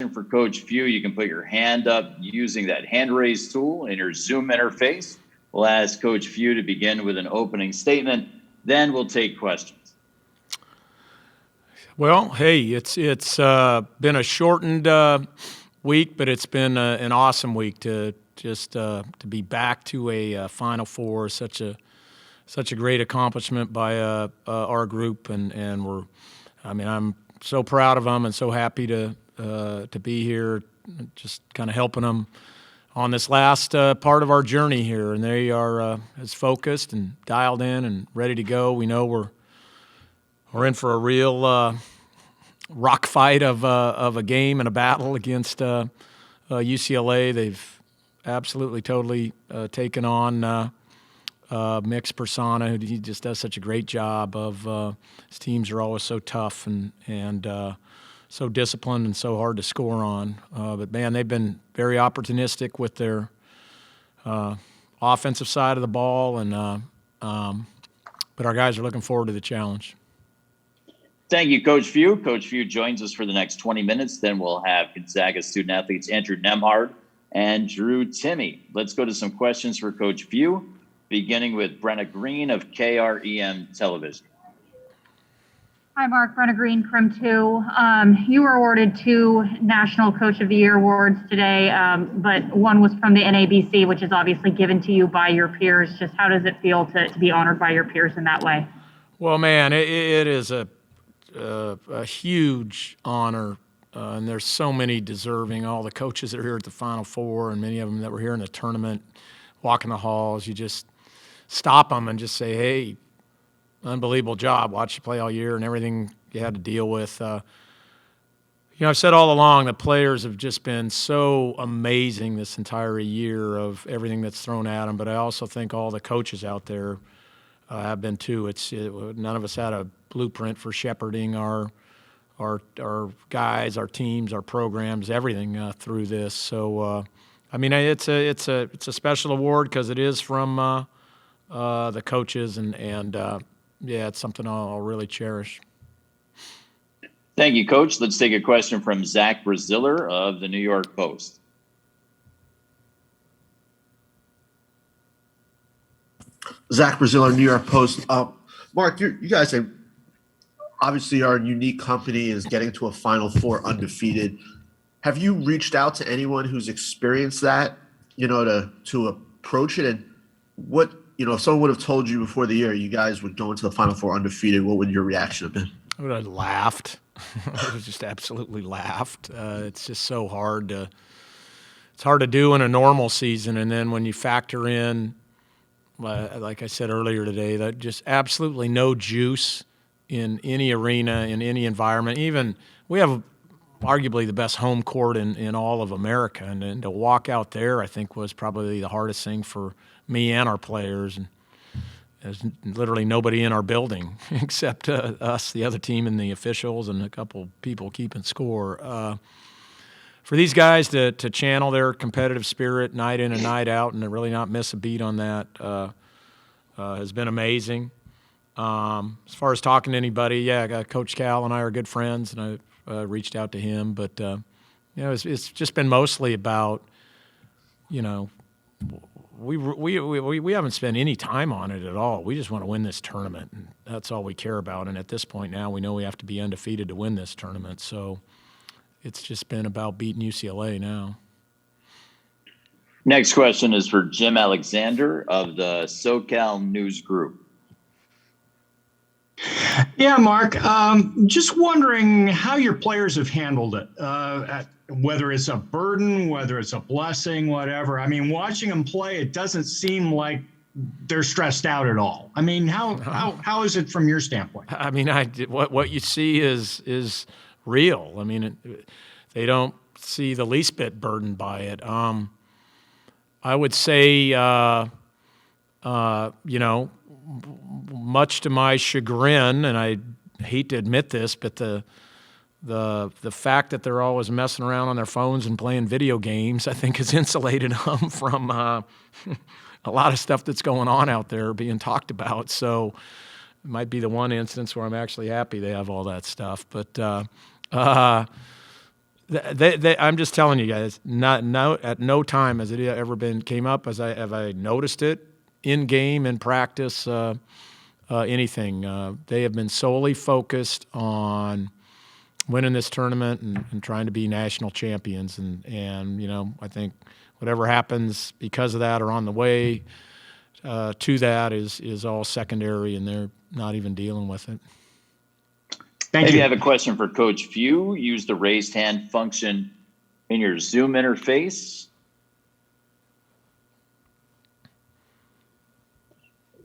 for Coach Few, you can put your hand up using that hand raise tool in your Zoom interface. We'll ask Coach Few to begin with an opening statement. Then we'll take questions. Well, hey, it's been a shortened week, but it's been an awesome week to be back to a Final Four. Such a great accomplishment by our group, and I'm so proud of them and so happy to be here, just kind of helping them on this last part of our journey here. And they are as focused and dialed in and ready to go. We know we're in for a real rock fight of a game and a battle against UCLA. They've absolutely, totally taken on Mix Persona. He just does such a great job of his teams are always so tough and so disciplined and so hard to score on. But, man, they've been very opportunistic with their offensive side of the ball, and but our guys are looking forward to the challenge. Thank you, Coach Few. Coach Few joins us for the next 20 minutes. Then we'll have Gonzaga student-athletes Andrew Nembhard and Drew Timme. Let's go to some questions for Coach Few, beginning with Brenna Green of KREM Television. Hi, Mark. Brenna Green from 2. You were awarded 2 National Coach of the Year awards today, but one was from the NABC, which is obviously given to you by your peers. Just how does it feel to be honored by your peers in that way? Well, man, it is a huge honor, and there's so many deserving. All the coaches that are here at the Final Four, and many of them that were here in the tournament, walking the halls, you just stop them and just say, hey, unbelievable job. Watch you play all year and everything you had to deal with. I've said all along the players have just been so amazing this entire year of everything that's thrown at them, but I also think all the coaches out there have been too. None of us had a blueprint for shepherding our guys, our teams, our programs, everything through this. So, it's a special award because it is from the coaches, and it's something I'll really cherish. Thank you, Coach. Let's take a question from Zach Braziller of the New York Post. Zach Braziller, New York Post. Mark, you guys obviously are a unique company, is getting to a Final Four undefeated. Have you reached out to anyone who's experienced that, to approach it? And what, if someone would have told you before the year you guys would go into the Final Four undefeated, what would your reaction have been? I would have laughed. I would have just absolutely laughed. It's just so hard to do in a normal season, and then when you factor in, like I said earlier today, that just absolutely no juice in any arena, in any environment. Even we have arguably the best home court in all of America, and to walk out there, I think, was probably the hardest thing for me and our players. And there's literally nobody in our building except us, the other team, and the officials, and a couple people keeping score. For these guys to channel their competitive spirit night in and night out and to really not miss a beat on that has been amazing. As far as talking to anybody, Coach Cal and I are good friends, and I reached out to him. But, it's just been mostly about, we haven't spent any time on it at all. We just want to win this tournament, and that's all we care about. And at this point now, we know we have to be undefeated to win this tournament. So it's just been about beating UCLA now. Next question is for Jim Alexander of the SoCal News Group. Yeah, Mark, just wondering how your players have handled it, whether it's a burden, whether it's a blessing, whatever. Watching them play, it doesn't seem like they're stressed out at all. How is it from your standpoint? What you see is real. They don't see the least bit burdened by it. I would say, much to my chagrin, and I hate to admit this, but the fact that they're always messing around on their phones and playing video games, I think, has insulated them from a lot of stuff that's going on out there being talked about. So it might be the one instance where I'm actually happy they have all that stuff. But I'm just telling you guys, at no time has it ever came up as I noticed it in game, in practice, anything. They have been solely focused on winning this tournament and trying to be national champions. And I think whatever happens because of that or on the way to that is all secondary, and they're not even dealing with it. Thank If you you. have a question for Coach Few, use the raised hand function in your Zoom interface.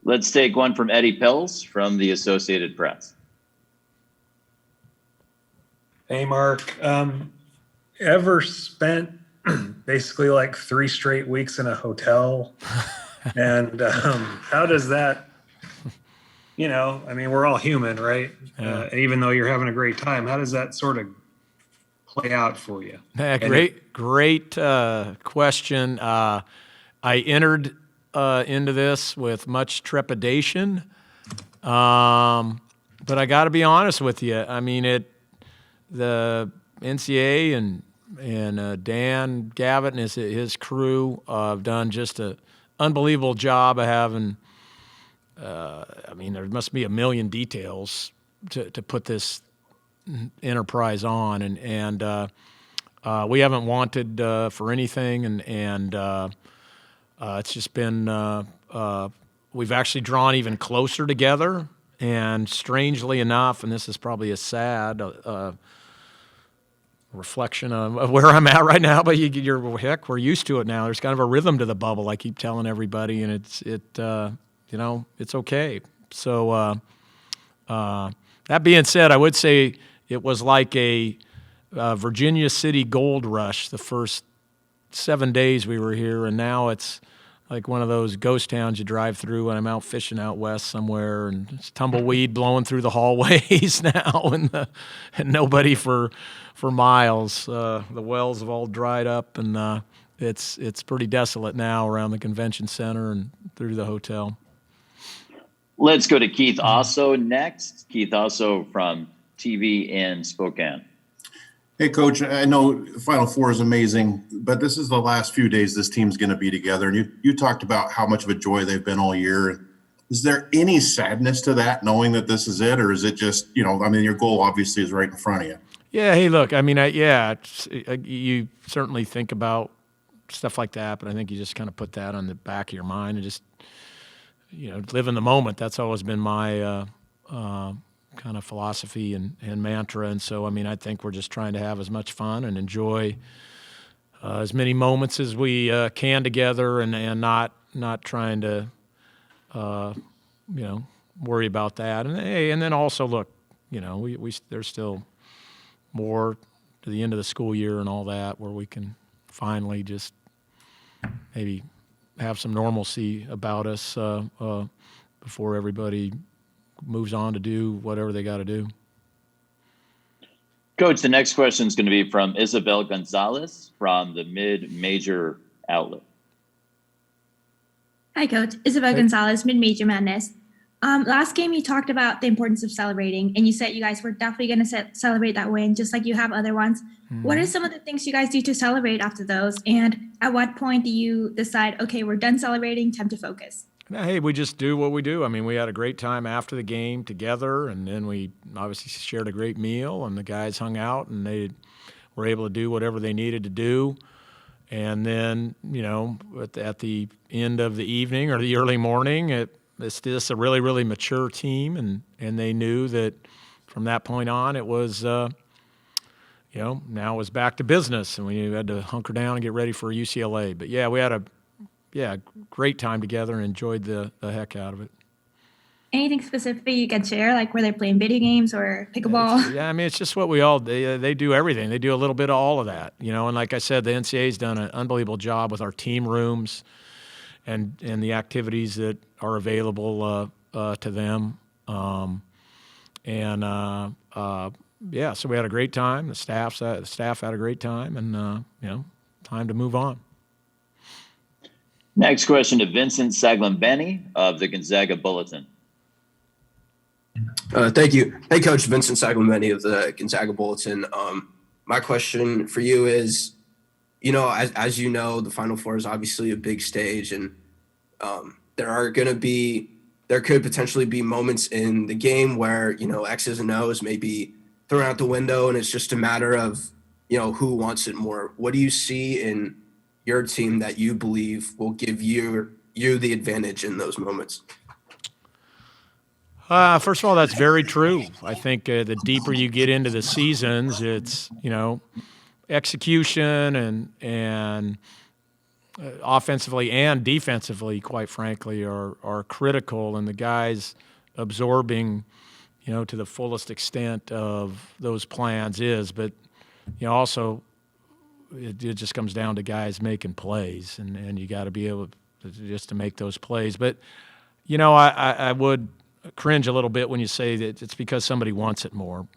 Let's take one from Eddie Pells from the Associated Press. Hey, Mark. Ever spent basically like 3 straight weeks in a hotel? And how does that, we're all human, right? Yeah. Even though you're having a great time, how does that sort of play out for you? Yeah, great question. I entered into this with much trepidation, but I got to be honest with you. I mean, the NCAA and Dan Gavitt and his crew have done just an unbelievable job of having. There must be a million details to put this enterprise on, and we haven't wanted for anything, and it's just been we've actually drawn even closer together, and strangely enough, and this is probably a sad reflection of where I'm at right now, but we're used to it now. There's kind of a rhythm to the bubble. I keep telling everybody, and it's okay. So that being said, I would say it was like a Virginia City gold rush the first 7 days we were here, and now it's like one of those ghost towns you drive through when I'm out fishing out west somewhere, and it's tumbleweed blowing through the hallways now, and nobody for miles. The wells have all dried up, and it's pretty desolate now around the convention center and through the hotel. Let's go to Keith Osso next. Keith Osso from TV in Spokane. Hey, Coach, I know Final Four is amazing, but this is the last few days this team's going to be together. And you talked about how much of a joy they've been all year. Is there any sadness to that, knowing that this is it? Or is it just, your goal obviously is right in front of you? Yeah, hey, look, you certainly think about stuff like that, but I think you just kind of put that on the back of your mind and just, live in the moment. That's always been my kind of philosophy and mantra. And so, I think we're just trying to have as much fun and enjoy as many moments as we can together, and not trying to, worry about that. And then also, look, there's still more to the end of the school year and all that, where we can finally just maybe have some normalcy about us before everybody moves on to do whatever they got to do. Coach, the next question is going to be from Isabel Gonzalez from the Mid-Major Outlet. Hi, Coach. Isabel Gonzalez, Mid-Major Madness. Last game, you talked about the importance of celebrating, and you said you guys were definitely going to celebrate that win, just like you have other ones. Mm-hmm. What are some of the things you guys do to celebrate after those? And at what point do you decide, okay, we're done celebrating, time to focus? Hey, we just do what we do. We had a great time after the game together, and then we obviously shared a great meal, and the guys hung out, and they were able to do whatever they needed to do. And then, at the end of the evening or the early morning, it's just a really, really mature team, and they knew that from that point on it was, now it was back to business, and we had to hunker down and get ready for UCLA. But, yeah, we had a great time together and enjoyed the heck out of it. Anything specific you can share, like were they playing video games or pickleball? It's just what we all do. They do everything. They do a little bit of all of that, and like I said, the NCAA's done an unbelievable job with our team rooms and the activities that are available to them. So we had a great time. The staff had a great time, and time to move on. Next question to Vincent Saglambeni of the Gonzaga Bulletin. Thank you. Hey, Coach. Vincent Saglambeni of the Gonzaga Bulletin. my question for you is, as you know, the Final Four is obviously a big stage, and there could potentially be moments in the game where, X's and O's may be thrown out the window, and it's just a matter of, who wants it more. What do you see in your team that you believe will give you the advantage in those moments? First of all, that's very true. I think the deeper you get into the seasons, it's, execution and offensively and defensively, quite frankly, are critical, and the guys absorbing, to the fullest extent of those plans is. But, also it just comes down to guys making plays, and you got to be able to make those plays. But, I would cringe a little bit when you say that it's because somebody wants it more.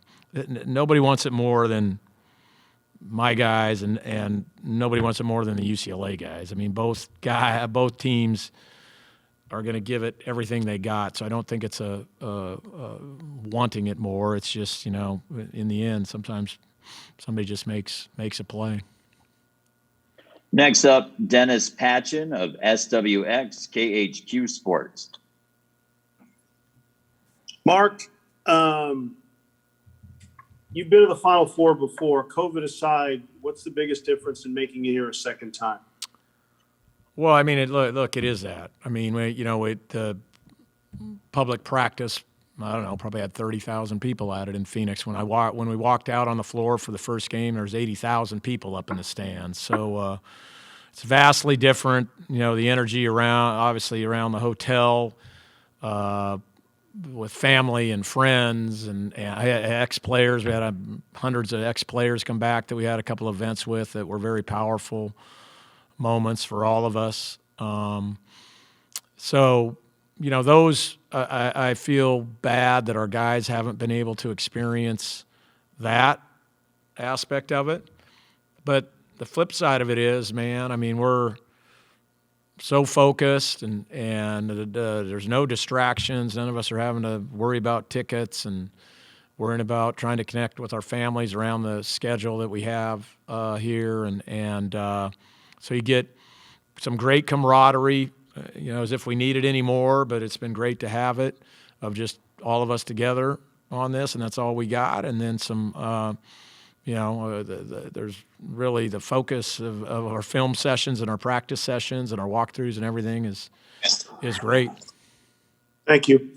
Nobody wants it more than my guys, and nobody wants it more than the UCLA guys. I mean, both teams are going to give it everything they got. So I don't think it's a wanting it more. It's just, in the end, sometimes somebody just makes a play. Next up, Dennis Patchen of SWX KHQ Sports. Mark, you've been to the Final Four before. COVID aside, what's the biggest difference in making it here a second time? Well, I mean, look, it is that. I mean, the public practice, I don't know, probably had 30,000 people at it in Phoenix. When we walked out on the floor for the first game, there was 80,000 people up in the stands. So it's vastly different. The energy around the hotel, with family and friends and ex-players. We had hundreds of ex-players come back that we had a couple of events with that were very powerful moments for all of us. Those I feel bad that our guys haven't been able to experience that aspect of it. But the flip side of it is, man, I mean, we're so focused and there's no distractions. None of us are having to worry about tickets and worrying about trying to connect with our families around the schedule that we have here. And so you get some great camaraderie, as if we needed any more, but it's been great to have it, of just all of us together on this, and that's all we got. And then some, there's really the focus of our film sessions and our practice sessions and our walkthroughs and everything is great. Thank you.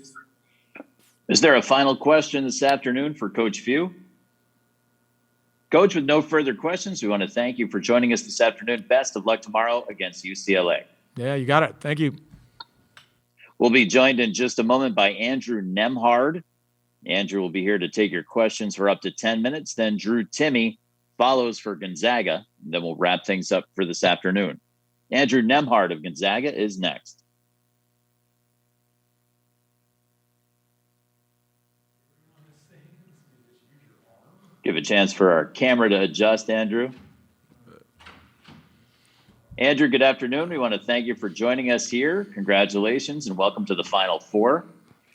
Is there a final question this afternoon for Coach Few? Coach, with no further questions, we want to thank you for joining us this afternoon. Best of luck tomorrow against UCLA. Yeah, you got it. Thank you. We'll be joined in just a moment by Andrew Nembhard. Andrew will be here to take your questions for up to 10 minutes. Then Drew Timme follows for Gonzaga. Then we'll wrap things up for this afternoon. Andrew Nembhard of Gonzaga is next. Give a chance for our camera to adjust, Andrew. Andrew, good afternoon. We want to thank you for joining us here. Congratulations and welcome to the Final Four.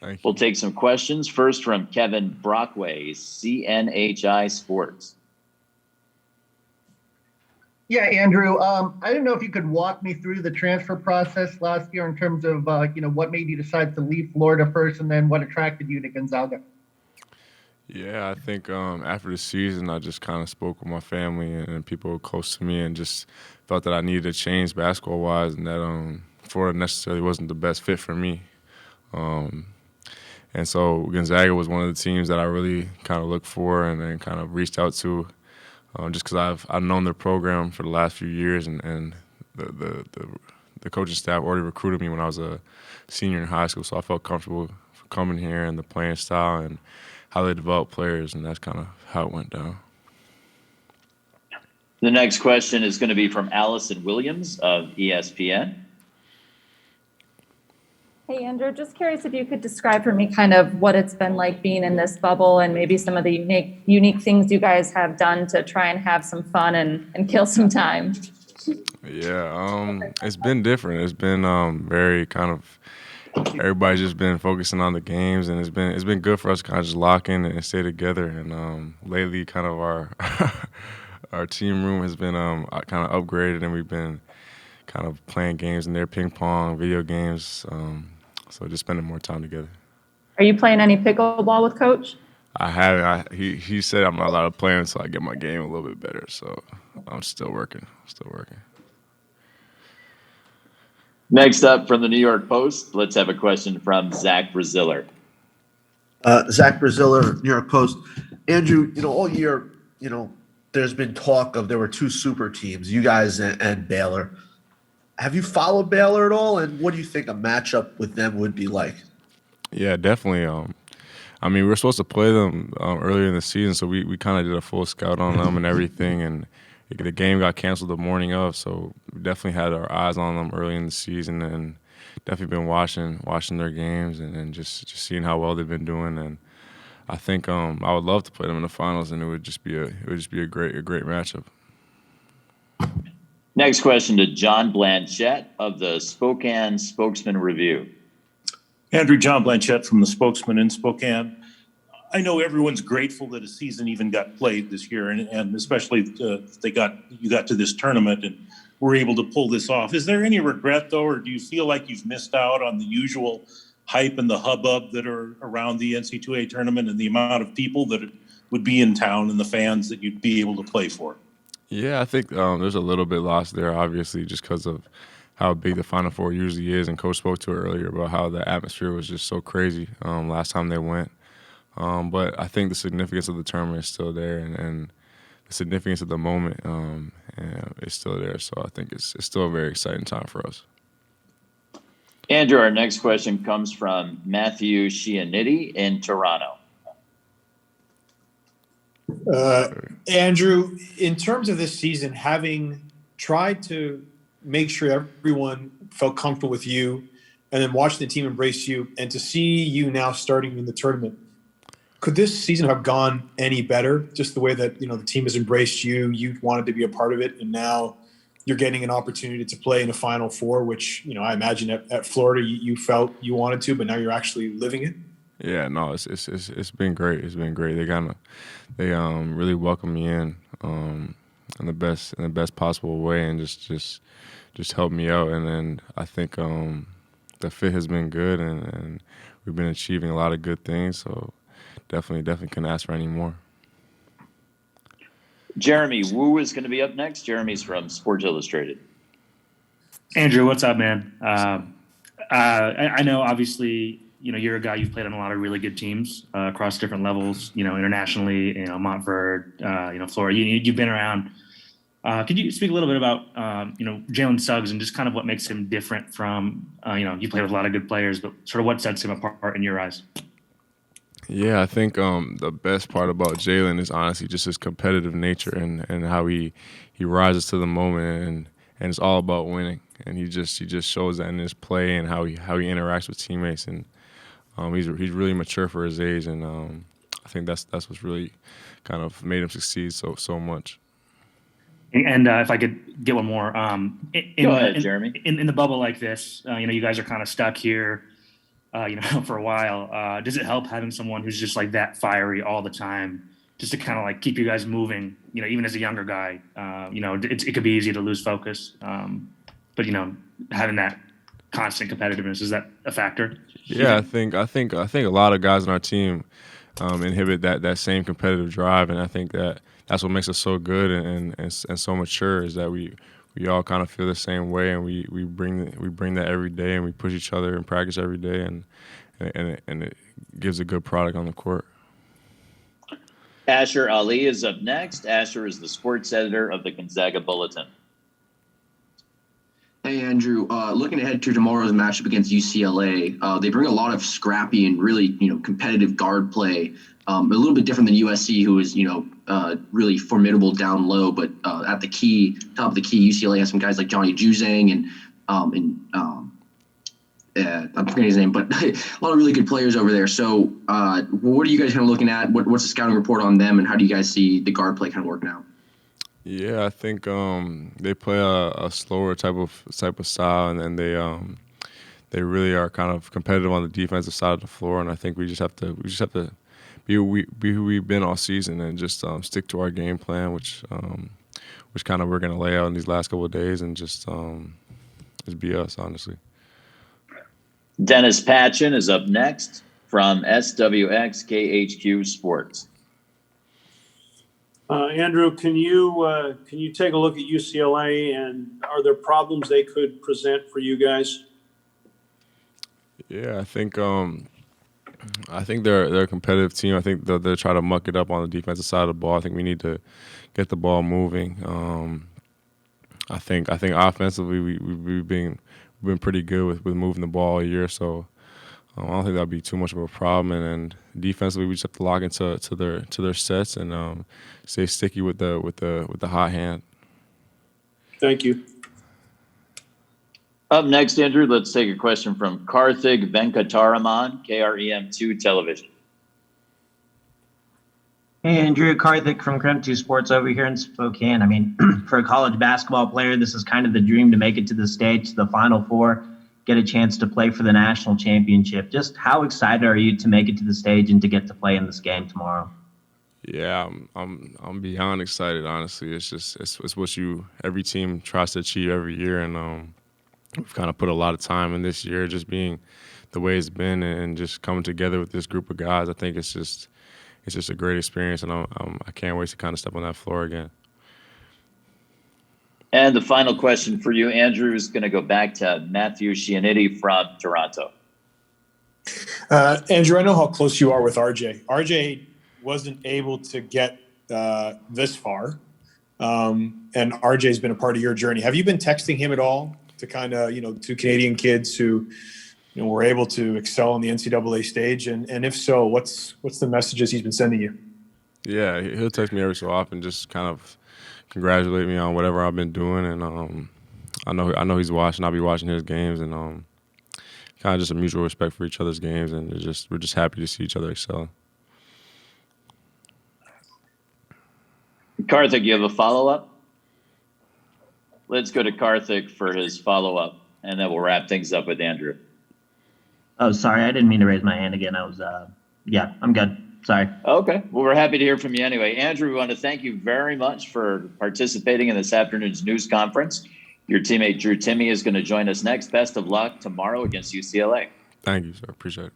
Thank you. We'll take some questions. First from Kevin Brockway, CNHI Sports. Yeah, Andrew, I didn't know if you could walk me through the transfer process last year in terms of, what made you decide to leave Florida first and then what attracted you to Gonzaga? Yeah, I think after the season, I just kind of spoke with my family and people close to me and just felt that I needed to change basketball-wise and that Florida necessarily wasn't the best fit for me. And so Gonzaga was one of the teams that I really kind of looked for and then kind of reached out to just because I've known their program for the last few years and the coaching staff already recruited me when I was a senior in high school, so I felt comfortable coming here and the playing style and how they develop players, and that's kind of how it went down. The next question is going to be from Allison Williams of ESPN. Hey, Andrew, just curious if you could describe for me kind of what it's been like being in this bubble and maybe some of the unique things you guys have done to try and have some fun and kill some time. Yeah, it's been different. It's been very kind of everybody's just been focusing on the games, and it's been good for us to kind of just lock in and stay together. And lately, kind of our our team room has been kind of upgraded, and we've been kind of playing games in there, ping pong, video games. So just spending more time together. Are you playing any pickleball with Coach? I haven't. He said I'm not allowed to play until I get my game a little bit better. So I'm still working. Next up from the New York Post, let's have a question from Zach Braziller. Zach Braziller, New York Post. Andrew, all year, there's been talk of there were two super teams, you guys and Baylor. Have you followed Baylor at all? And what do you think a matchup with them would be like? Yeah, definitely. I mean, we were supposed to play them earlier in the season, so we kind of did a full scout on them and everything. And the game got canceled the morning of, so we definitely had our eyes on them early in the season, and definitely been watching their games and just seeing how well they've been doing. And I think I would love to play them in the finals, and it would just be a great matchup. Next question to John Blanchette of the Spokane Spokesman Review. Andrew, John Blanchette from the Spokesman in Spokane. I know everyone's grateful that a season even got played this year, and especially you got to this tournament and were able to pull this off. Is there any regret, though, or do you feel like you've missed out on the usual hype and the hubbub that are around the NCAA tournament and the amount of people that would be in town and the fans that you'd be able to play for? Yeah, I think there's a little bit lost there, obviously, just because of how big the Final Four usually is. And Coach spoke to it earlier about how the atmosphere was just so crazy last time they went. But I think the significance of the tournament is still there, and the significance of the moment is still there. So I think it's still a very exciting time for us. Andrew, our next question comes from Matthew Shianiti in Toronto. Andrew, in terms of this season, having tried to make sure everyone felt comfortable with you and then watching the team embrace you, and to see you now starting in the tournament, could this season have gone any better? Just the way that, the team has embraced you, you wanted to be a part of it, and now you're getting an opportunity to play in a Final Four, which, I imagine at Florida you felt you wanted to, but now you're actually living it. Yeah, no, it's been great. It's been great. They really welcomed me in the best possible way, and just helped me out. And then I think the fit has been good, and we've been achieving a lot of good things. So definitely couldn't ask for any more. Jeremy Wu is going to be up next. Jeremy's from Sports Illustrated. Andrew, what's up, man? I know, obviously, you're a guy, you've played on a lot of really good teams across different levels, internationally, Montverde, Florida. You've been around. Could you speak a little bit about, Jalen Suggs and just kind of what makes him different from, you played with a lot of good players, but sort of what sets him apart in your eyes? Yeah, I think the best part about Jalen is honestly just his competitive nature and how he rises to the moment, and it's all about winning. And he just shows that in his play and how he interacts with teammates, and he's really mature for his age, and I think that's what's really kind of made him succeed so much. And if I could get one more, go ahead, Jeremy. In the bubble like this, you guys are kind of stuck here, for a while. Does it help having someone who's just like that fiery all the time, just to kind of like keep you guys moving? Even as a younger guy, it could be easy to lose focus, but having that constant competitiveness, is that a factor? Yeah, I think a lot of guys on our team inhibit that same competitive drive, and I think that's what makes us so good and so mature, is that we all kind of feel the same way, and we bring that every day, and we push each other in practice every day, and it gives a good product on the court. Asher Ali is up next. Asher is the sports editor of the Gonzaga Bulletin. Hey, Andrew. Looking ahead to tomorrow's matchup against UCLA, they bring a lot of scrappy and really, competitive guard play. A little bit different than USC, who is, really formidable down low. But at the top of the key, UCLA has some guys like Johnny Juzang and I'm forgetting his name, but a lot of really good players over there. So what are you guys kind of looking at? What's the scouting report on them, and how do you guys see the guard play kind of working out? Yeah, I think they play a slower type of style, and then they really are kind of competitive on the defensive side of the floor, and I think we just have to be who we've been all season and just stick to our game plan, which kind of we're going to lay out in these last couple of days, and just be us, honestly. Dennis Patchen is up next from SWXKHQ Sports. Andrew, can you take a look at UCLA, and are there problems they could present for you guys? Yeah, I think they're a competitive team. I think they'll try to muck it up on the defensive side of the ball. I think we need to get the ball moving. I think offensively we've been pretty good with moving the ball all year, so I don't think that'll be too much of a problem. And defensively, we just have to lock into their sets and stay sticky with the hot hand. Thank you. Up next, Andrew, let's take a question from Karthik Venkataraman, KREM2 Television. Hey, Andrew, Karthik from KREM2 Sports over here in Spokane. I mean, for a college basketball player, this is kind of the dream to make it to the stage, to the Final Four, get a chance to play for the national championship. Just how excited are you to make it to the stage and to get to play in this game tomorrow? Yeah, I'm beyond excited, honestly. It's what every team tries to achieve every year, and we've kind of put a lot of time in this year, just being the way it's been and just coming together with this group of guys. I think it's just a great experience, and I can't wait to kind of step on that floor again. And the final question for you, Andrew, is going to go back to Matthew Shianiti from Toronto. Andrew, I know how close you are with RJ. RJ wasn't able to get this far, and RJ's been a part of your journey. Have you been texting him at all to kind of, to Canadian kids who, were able to excel on the NCAA stage? And if so, what's the messages he's been sending you? Yeah, he'll text me every so often, just kind of congratulate me on whatever I've been doing, and I know he's watching. I'll be watching his games, and kind of just a mutual respect for each other's games, and we're just happy to see each other excel. Karthik, you have a follow-up? Let's go to Karthik for his follow-up, and then we'll wrap things up with Andrew. Oh, sorry, I didn't mean to raise my hand again. I was, yeah, I'm good. Sorry. Okay. Well, we're happy to hear from you anyway. Andrew, we want to thank you very much for participating in this afternoon's news conference. Your teammate, Drew Timme, is going to join us next. Best of luck tomorrow against UCLA. Thank you, sir. Appreciate it.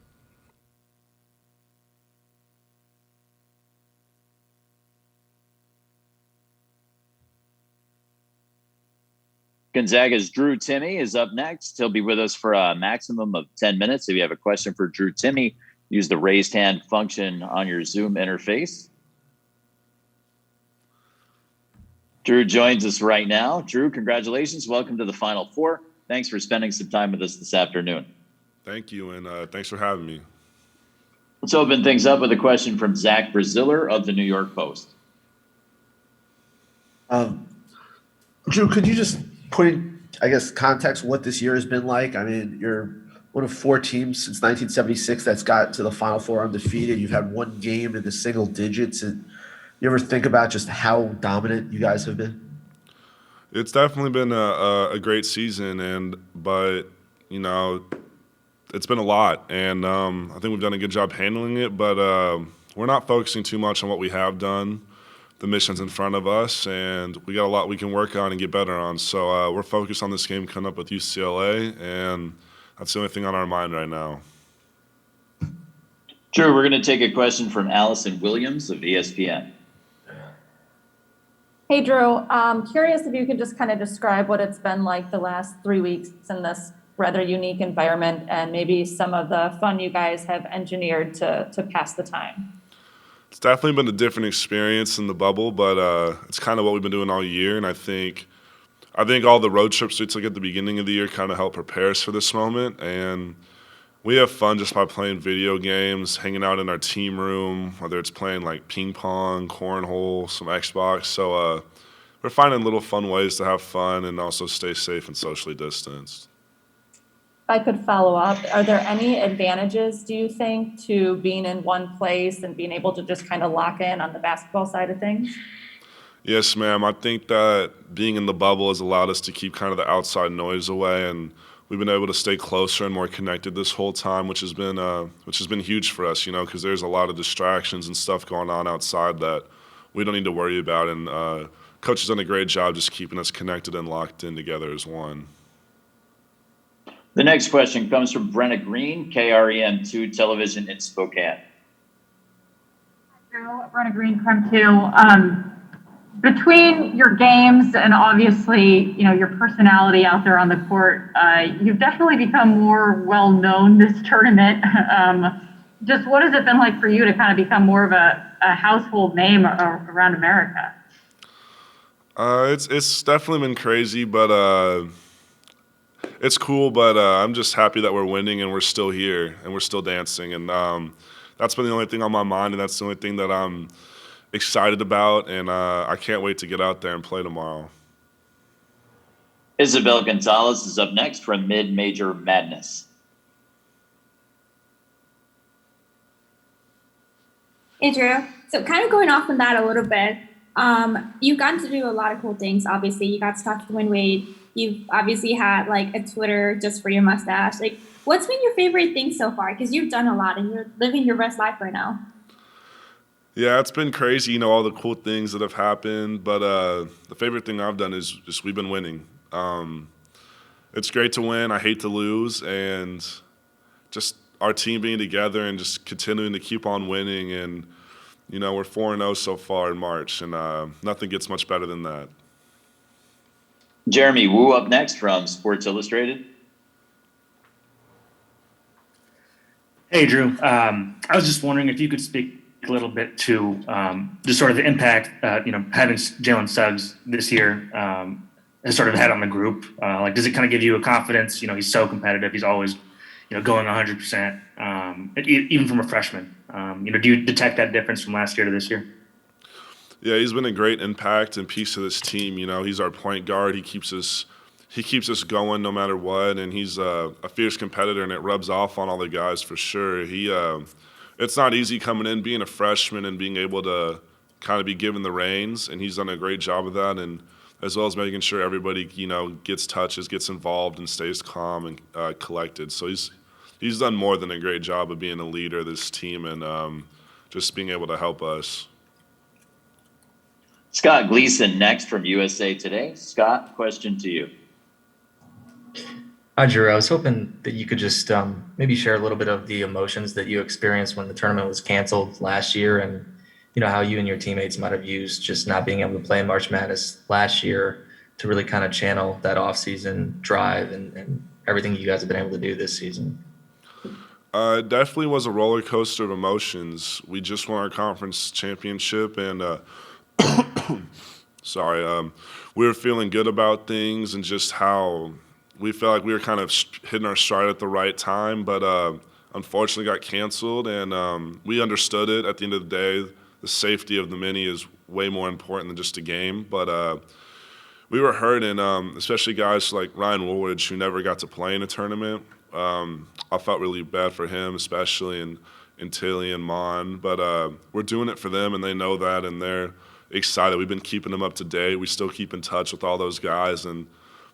Gonzaga's Drew Timme is up next. He'll be with us for a maximum of 10 minutes. If you have a question for Drew Timme, use the raised hand function on your Zoom interface. Drew joins us right now. Drew, congratulations. Welcome to the Final Four. Thanks for spending some time with us this afternoon. Thank you, and thanks for having me. Let's open things up with a question from Zach Braziller of the New York Post. Drew, could you just put in, I guess, context what this year has been like? I mean, you're one of 4 teams since 1976 that's got to the Final Four undefeated. You've had one game in the single digits. And you ever think about just how dominant you guys have been? It's definitely been a great season, but it's been a lot, and I think we've done a good job handling it. But we're not focusing too much on what we have done. The mission's in front of us, and we got a lot we can work on and get better on. So we're focused on this game coming up with UCLA, and that's the only thing on our mind right now. Drew, we're going to take a question from Allison Williams of ESPN. Hey, Drew. Curious if you could just kind of describe what it's been like the last 3 weeks in this rather unique environment, and maybe some of the fun you guys have engineered to pass the time. It's definitely been a different experience in the bubble, but it's kind of what we've been doing all year. And I think all the road trips we took at the beginning of the year kind of helped prepare us for this moment. And we have fun just by playing video games, hanging out in our team room, whether it's playing like ping pong, cornhole, some Xbox. So we're finding little fun ways to have fun and also stay safe and socially distanced. If I could follow up, are there any advantages, do you think, to being in one place and being able to just kind of lock in on the basketball side of things? Yes, ma'am. I think that being in the bubble has allowed us to keep kind of the outside noise away, and we've been able to stay closer and more connected this whole time, which has been huge for us, because there's a lot of distractions and stuff going on outside that we don't need to worry about. And Coach has done a great job just keeping us connected and locked in together as one. The next question comes from Brenna Green, KREM2 Television in Spokane. Brenna Green, KREM2. Between your games and obviously, your personality out there on the court, you've definitely become more well-known this tournament. Just what has it been like for you to kind of become more of a household name around America? It's definitely been crazy, but it's cool. But I'm just happy that we're winning and we're still here and we're still dancing. And that's been the only thing on my mind, and that's the only thing that I'm excited about. And I can't wait to get out there and play tomorrow. Isabel Gonzalez is up next from Mid-Major Madness. Hey, Drew. So kind of going off on that a little bit, you've gotten to do a lot of cool things. Obviously, you got to talk to Dwayne Wade. You've obviously had like a Twitter just for your mustache. Like, what's been your favorite thing so far? Because you've done a lot and you're living your best life right now. Yeah, it's been crazy, all the cool things that have happened. But the favorite thing I've done is just we've been winning. It's great to win. I hate to lose. And just our team being together and just continuing to keep on winning. And, we're 4-0 so far in March. And nothing gets much better than that. Jeremy Wu up next from Sports Illustrated. Hey, Drew. I was just wondering if you could speak a little bit to just sort of the impact, having Jalen Suggs this year has sort of had on the group. Does it kind of give you a confidence? He's so competitive. He's always, going 100%, even from a freshman. Do you detect that difference from last year to this year? Yeah, he's been a great impact and piece of this team. He's our point guard. He keeps us going no matter what, and he's a fierce competitor, and it rubs off on all the guys for sure. It's not easy coming in, being a freshman, and being able to kind of be given the reins, and he's done a great job of that, and as well as making sure everybody, gets touches, gets involved, and stays calm and collected. So he's done more than a great job of being a leader of this team and just being able to help us. Scott Gleason next from USA Today. Scott, question to you. Hi, Drew. I was hoping that you could just maybe share a little bit of the emotions that you experienced when the tournament was canceled last year, and how you and your teammates might have used just not being able to play March Madness last year to really kind of channel that off-season drive and everything you guys have been able to do this season. It definitely was a roller coaster of emotions. We just won our conference championship, and we were feeling good about things and just how we felt like we were kind of hitting our stride at the right time, but unfortunately got canceled, and we understood it. At the end of the day, the safety of the mini is way more important than just a game, but we were hurt, and especially guys like Ryan Woolridge, who never got to play in a tournament. I felt really bad for him, especially in Tilly and Mon, but we're doing it for them, and they know that, and they're excited. We've been keeping them up to date. We still keep in touch with all those guys, and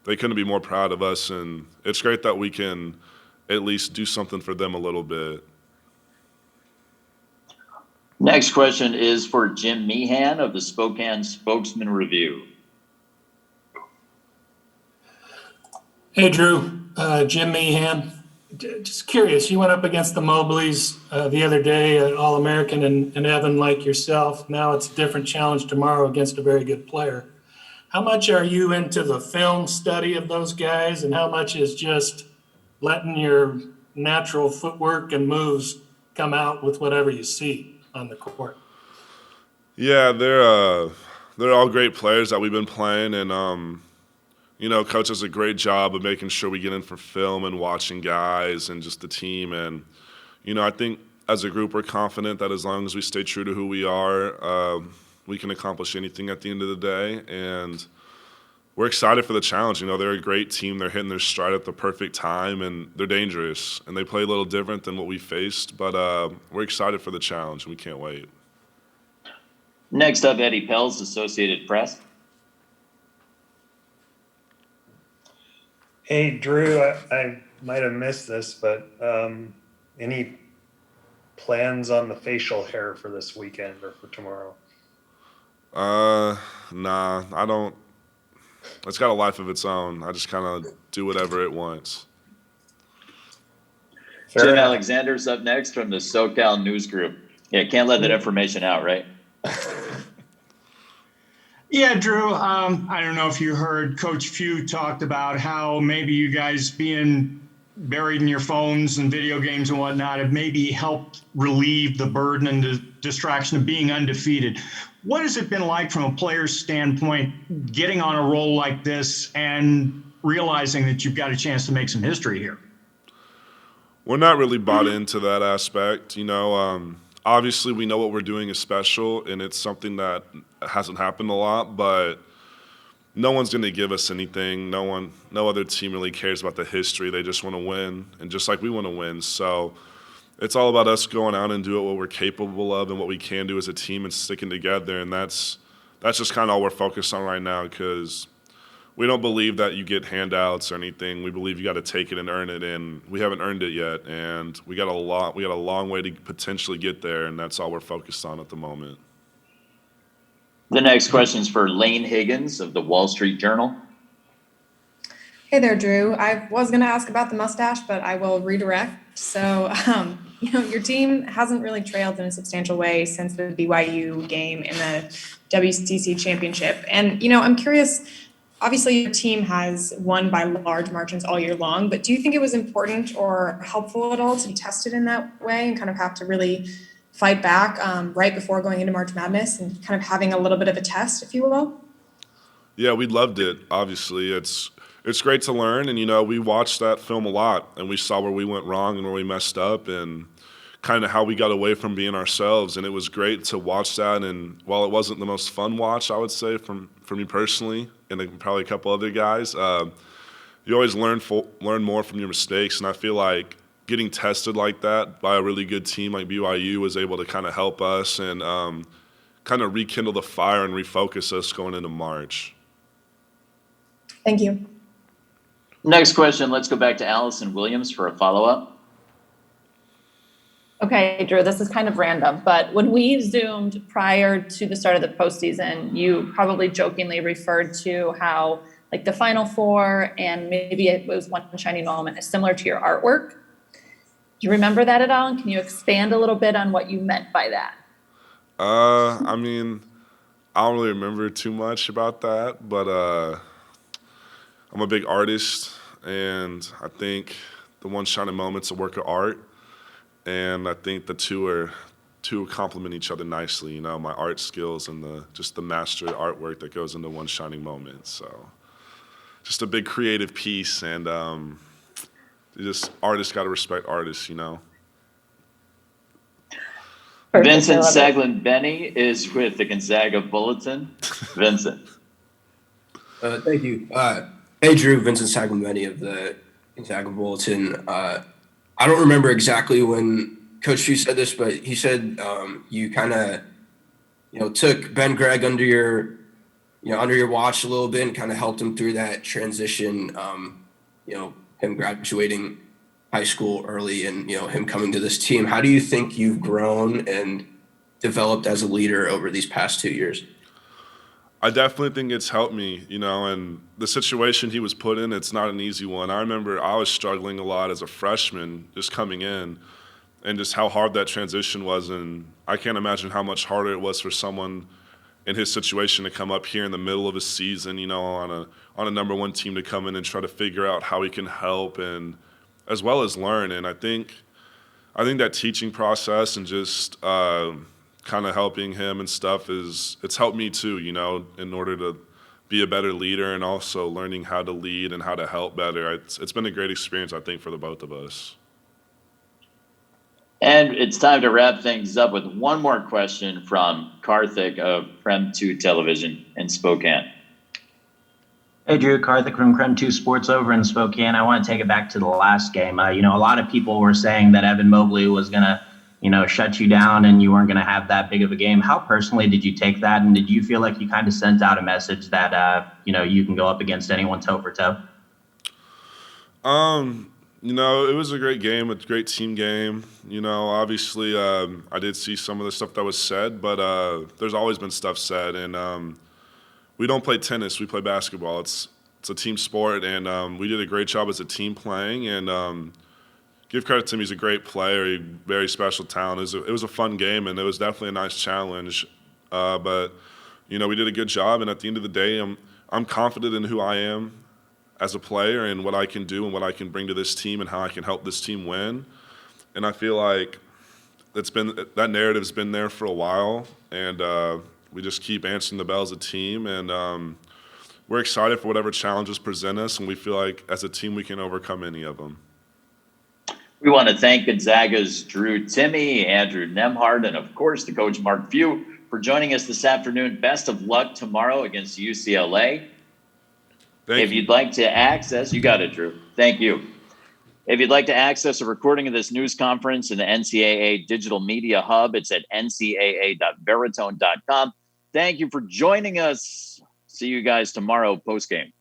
they couldn't be more proud of us, and it's great that we can at least do something for them a little bit. Next question is for Jim Meehan of the Spokane Spokesman Review. Hey, Drew. Jim Meehan. Just curious, you went up against the Mobleys the other day, All-American and Evan like yourself. Now it's a different challenge tomorrow against a very good player. How much are you into the film study of those guys, and how much is just letting your natural footwork and moves come out with whatever you see on the court? Yeah, they're all great players that we've been playing, and Coach does a great job of making sure we get in for film and watching guys and just the team. And, I think as a group, we're confident that as long as we stay true to who we are, we can accomplish anything at the end of the day. And we're excited for the challenge. They're a great team. They're hitting their stride at the perfect time, and they're dangerous. And they play a little different than what we faced. But we're excited for the challenge, and we can't wait. Next up, Eddie Pels, Associated Press. Hey, Drew, I might have missed this, but any plans on the facial hair for this weekend or for tomorrow? Nah, I don't. It's got a life of its own. I just kind of do whatever it wants. Jim Alexander's up next from the SoCal News Group. Yeah, can't let that information out, right? Yeah, Drew, I don't know if you heard Coach Few talked about how maybe you guys being buried in your phones and video games and whatnot have maybe helped relieve the burden and the distraction of being undefeated. What has it been like from a player's standpoint, getting on a roll like this and realizing that you've got a chance to make some history here? We're not really bought into that aspect. Obviously we know what we're doing is special, and it's something that hasn't happened a lot, but no one's going to give us anything. No other team really cares about the history. They just want to win, and just like we want to win. So it's all about us going out and doing what we're capable of and what we can do as a team and sticking together, and that's just kind of all we're focused on right now, because we don't believe that you get handouts or anything. We believe you got to take it and earn it, and we haven't earned it yet, and we got a long way to potentially get there, and that's all we're focused on at the moment. The next question is for Lane Higgins of the Wall Street Journal. Hey there, Drew. I was going to ask about the mustache, but I will redirect. So, your team hasn't really trailed in a substantial way since the BYU game in the WCC championship. And, I'm curious, obviously your team has won by large margins all year long, but do you think it was important or helpful at all to be tested in that way and kind of have to really fight back right before going into March Madness and kind of having a little bit of a test, if you will? Yeah, we loved it. Obviously, it's great to learn, and we watched that film a lot, and we saw where we went wrong and where we messed up, and kind of how we got away from being ourselves. And it was great to watch that. And while it wasn't the most fun watch, I would say for me personally, and probably a couple other guys, you always learn more from your mistakes. And I feel like getting tested like that by a really good team like BYU was able to kind of help us and kind of rekindle the fire and refocus us going into March. Thank you. Next question, let's go back to Allison Williams for a follow-up. Okay, Drew, this is kind of random, but when we Zoomed prior to the start of the postseason, you probably jokingly referred to how like the Final Four and maybe it was one shining moment is similar to your artwork. Do you remember that at all? And can you expand a little bit on what you meant by that? I don't really remember too much about that, but I'm a big artist, and I think the one shining moment's a work of art. And I think the two complement each other nicely, my art skills and the master artwork that goes into one shining moment. So just a big creative piece, and artists got to respect artists, Vincent Saglin-Benny is with the Gonzaga Bulletin. Vincent. Thank you. Hey, Drew, Vincent Saglin-Benny of the Gonzaga Bulletin. I don't remember exactly when Coach Few said this, but he said you kind of, took Ben Gregg under your watch a little bit and kind of helped him through that transition. Him graduating high school early and him coming to this team. How do you think you've grown and developed as a leader over these past 2 years? I definitely think it's helped me, and the situation he was put in, it's not an easy one. I remember I was struggling a lot as a freshman just coming in and just how hard that transition was. And I can't imagine how much harder it was for someone in his situation to come up here in the middle of a season, on a number one team to come in and try to figure out how he can help and as well as learn. And I think that teaching process and just kind of helping him and stuff it's helped me too, in order to be a better leader and also learning how to lead and how to help better. It's been a great experience, I think, for the both of us. And it's time to wrap things up with one more question from Karthik of Prem 2 Television in Spokane. Hey, Drew, Karthik from Creme 2 Sports over in Spokane. I want to take it back to the last game. A lot of people were saying that Evan Mobley was going to shut you down and you weren't going to have that big of a game. How personally did you take that? And did you feel like you kind of sent out a message that, you can go up against anyone toe for toe? You know, it was a great game, a great team game. You know, obviously, I did see some of the stuff that was said, but there's always been stuff said, and we don't play tennis; we play basketball. It's a team sport, and we did a great job as a team playing. And give credit to him; he's a great player, very special talent. It was a fun game, and it was definitely a nice challenge. But you know, we did a good job, and at the end of the day, I'm confident in who I am as a player and what I can do and what I can bring to this team and how I can help this team win. And I feel like that narrative's been there for a while, and we just keep answering the bell as a team, and we're excited for whatever challenges present us, and we feel like as a team we can overcome any of them. We want to thank Gonzaga's Drew Timme, Andrew Nembhard, and of course the coach Mark Few for joining us this afternoon. Best of luck tomorrow against UCLA. If you'd like to access, you got it, Drew. Thank you. If you'd like to access a recording of this news conference in the NCAA Digital Media Hub, it's at ncaa.veritone.com. Thank you for joining us. See you guys tomorrow postgame.